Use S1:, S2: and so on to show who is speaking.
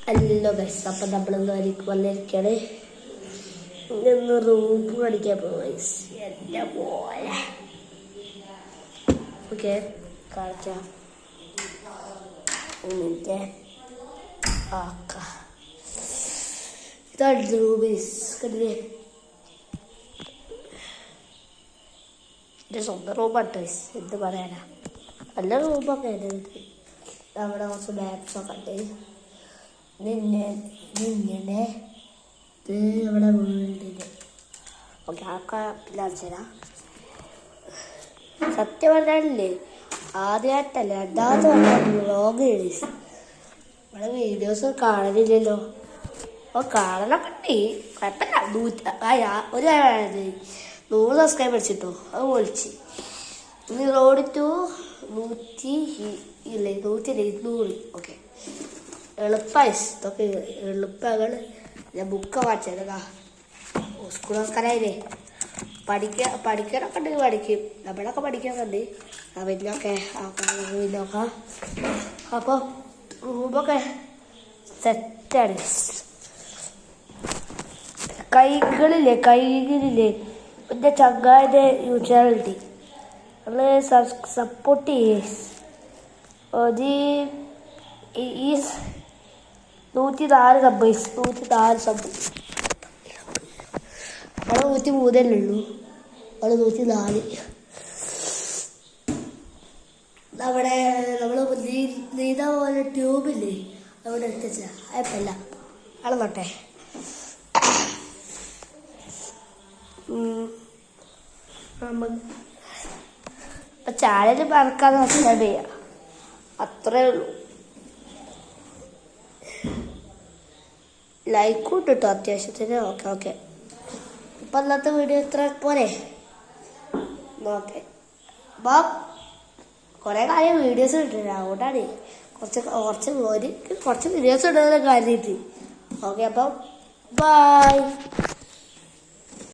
S1: Hello guys, അപ്പം നമ്മൾ വന്നിരിക്കുകയാണ്. ഇന്ന് റൂം കളിക്കാൻ പോകും ഗൈസ്. എൻ്റെ പോലെ ഓക്കെ കളിക്കാം. എന്നിട്ട് ഇതാണ് റൂം ഗൈസ്. കണ്ടില്ലേ, എൻ്റെ സ്വന്തം റൂമാണ് ഗൈസ്. എന്ത് പറയാനാ, നല്ല റൂമൊക്കെ ഉണ്ട്. അവിടെ കുറച്ച് മാപ്സൊക്കെ ഉണ്ട്. നിന്നെ നമ്മുടെ വീടിന് ഓക്കെ ആക്കാപ്പില്ലാച്ചരാ. സത്യം പറഞ്ഞാലേ ആദ്യമായിട്ടല്ല, രണ്ടാമത്തെ വ്ളോഗ് എഴുതി. നമ്മുടെ വീഡിയോസ് കാണലില്ലല്ലോ. അപ്പോൾ കാണലൊക്കെ ഉണ്ട്, കുഴപ്പമില്ല. ഒരു കാര്യമാണത് 100 സബ്സ്ക്രൈബേഴ്സ് കിട്ടും. അത് പൊളിച്ച്. ഇനി റോഡ് ടു 200. ഓക്കെ, എളുപ്പമായി. ഇതൊക്കെ എളുപ്പമാണ്. ഞാൻ ബുക്ക് വായിച്ചതാ. സ്കൂൾ ആൾക്കാരായില്ലേ, പഠിക്കാനൊക്കെ ഉണ്ടെങ്കിൽ പഠിക്കും. നമ്മളൊക്കെ പഠിക്കാനൊക്കെ ഉണ്ട്. അവരിലൊക്കെ നോക്കാം. അപ്പോൾ റൂമൊക്കെ സെറ്റാണ്. കൈകളില്ലേ എൻ്റെ ചങ്ങായിൻ്റെ യൂഷ്വാലിറ്റി നമ്മൾ സപ്പോർട്ട് ചെയ്യേ. ഈ 104 സബ്ബൈസ്, 104 സബ്. അവിടെ 103 ഉള്ളൂ, അവിടെ 104. അവിടെ നമ്മൾ നീന്താ പോലെ ട്യൂബില്ലേ, അവിടെ എത്തിച്ച അയപ്പല്ല അവിടെ നോട്ടെ. അപ്പം ചാനൽ മറക്കാതെ സബ്സ്ക്രൈബ് ചെയ്യാം, അത്രേ ഉള്ളൂ. ലൈക്കും ഉണ്ട് കേട്ടോ അത്യാവശ്യത്തിന്. ഓക്കെ ഇപ്പം അന്നത്തെ വീഡിയോ ഇത്ര പോരെ. ഓക്കെ അപ്പം കുറേ കാര്യം വീഡിയോസ് കിട്ടില്ല, അതുകൊണ്ടാണ് കുറച്ച് വീഡിയോസ് ഇടുന്ന കാര്യമായിട്ട്. ഓക്കെ അപ്പം ബൈ.